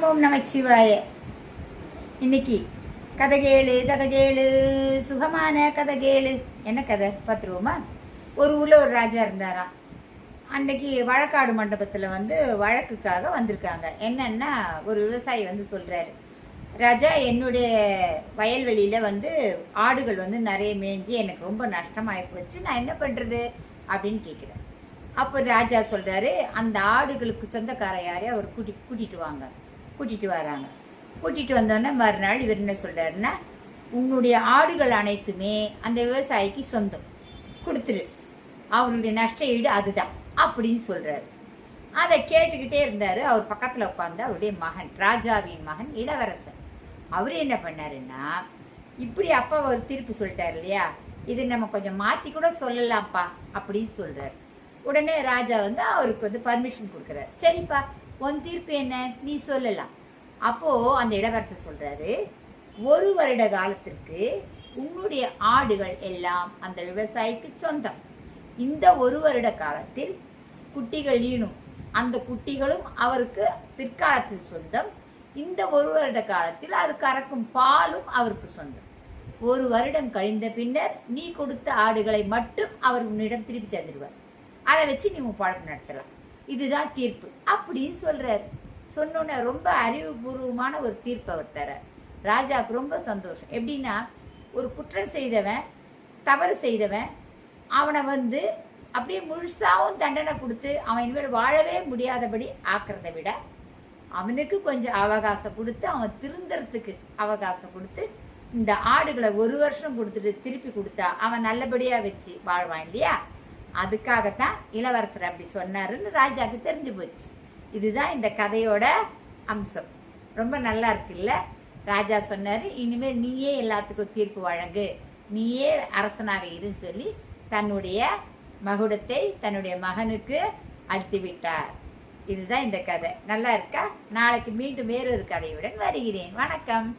ஓம் நமச்சிவாய. இன்னைக்கு கதை கேளு சுகமான கதை கேளு. என்ன கதை பார்த்துருவோமா? ஒரு ஊரில் ஒரு ராஜா இருந்தாராம். அன்னைக்கு வழக்காடு மண்டபத்தில் வழக்குக்காக வந்திருக்காங்க. என்னன்னா, ஒரு விவசாயி சொல்கிறாரு, ராஜா, என்னுடைய வயல்வெளியில் ஆடுகள் நிறைய மேய்ஞ்சி எனக்கு ரொம்ப நஷ்டமாகி போச்சு, நான் என்ன பண்ணுறது அப்படின்னு கேட்குறேன். அப்போ ராஜா சொல்கிறாரு, அந்த ஆடுகளுக்கு சொந்தக்கார யாரையும் அவர் கூட்டிகிட்டு வராங்க. கூட்டிகிட்டு வந்தோடனே மறுநாள் இவர் என்ன சொல்கிறாருன்னா, உன்னுடைய ஆடுகள் அனைத்துமே அந்த விவசாயிக்கு சொந்தம், கொடுத்துரு, அவருடைய நஷ்ட ஈடு அதுதான் அப்படின்னு சொல்கிறாரு. அதை கேட்டுக்கிட்டே இருந்தார். அவர் பக்கத்தில் உட்காந்து அவருடைய மகன், ராஜாவின் மகன் இளவரசன், அவர் என்ன பண்ணாருன்னா, இப்படி அப்பா ஒரு தீர்ப்பு சொல்லிட்டார் இல்லையா, இது நம்ம கொஞ்சம் மாற்றி கூட சொல்லலாம்ப்பா அப்படின்னு சொல்கிறார். உடனே ராஜா அவருக்கு பர்மிஷன் கொடுக்குறாரு. சரிப்பா, உன் தீர்ப்பு என்ன, நீ சொல்லலாம். அப்போது அந்த இளவரசர் சொல்கிறாரு, 1 வருட காலத்திற்கு உன்னுடைய ஆடுகள் எல்லாம் அந்த விவசாயிக்கு சொந்தம். இந்த 1 வருட காலத்தில் குட்டிகள் ஈனும், அந்த குட்டிகளும் அவருக்கு பிற்காலத்தில் சொந்தம். இந்த 1 வருட காலத்தில் அது கறக்கும் பாலும் அவருக்கு சொந்தம். 1 வருடம் கழிந்த பின்னர் நீ கொடுத்த ஆடுகளை மட்டும் அவர் உன்னிடம் திருப்பி தந்துடுவார். அதை வச்சு நீ உன் பழக்கம் நடத்தலாம். இதுதான் தீர்ப்பு அப்படின்னு சொல்கிறார். சொன்னோன்னே ரொம்ப அறிவுபூர்வமான ஒரு தீர்ப்பு அவர் தரார். ராஜாவுக்கு ரொம்ப சந்தோஷம். எப்படின்னா, ஒரு குற்றம் செய்தவன், தவறு செய்தவன், அவனை அப்படியே முழுசாகவும் தண்டனை கொடுத்து அவன் இனிமேல் வாழவே முடியாதபடி ஆக்கிறத விட, அவனுக்கு கொஞ்சம் அவகாசம் கொடுத்து அவன் திருந்துறதுக்கு அவகாசம் கொடுத்து இந்த ஆடுகளை 1 வருஷம் கொடுத்துட்டு திருப்பி கொடுத்தா அவன் நல்லபடியாக வச்சு வாழ்வான் இல்லையா? அதுக்காகத்தான் இளவரசர் அப்படி சொன்னாருன்னு ராஜாவுக்கு தெரிஞ்சு போச்சு. இதுதான் இந்த கதையோட அம்சம். ரொம்ப நல்லா இருக்குல்ல? ராஜா சொன்னார், இனிமேல் நீயே எல்லாத்துக்கும் தீர்ப்பு வழங்கு, நீயே அரசனாக இருன்னு சொல்லி தன்னுடைய மகுடத்தை தன்னுடைய மகனுக்கு அளித்து விட்டார். இதுதான் இந்த கதை. நல்லா இருக்கா? நாளைக்கு மீண்டும் வேறொரு கதையுடன் வருகிறேன். வணக்கம்.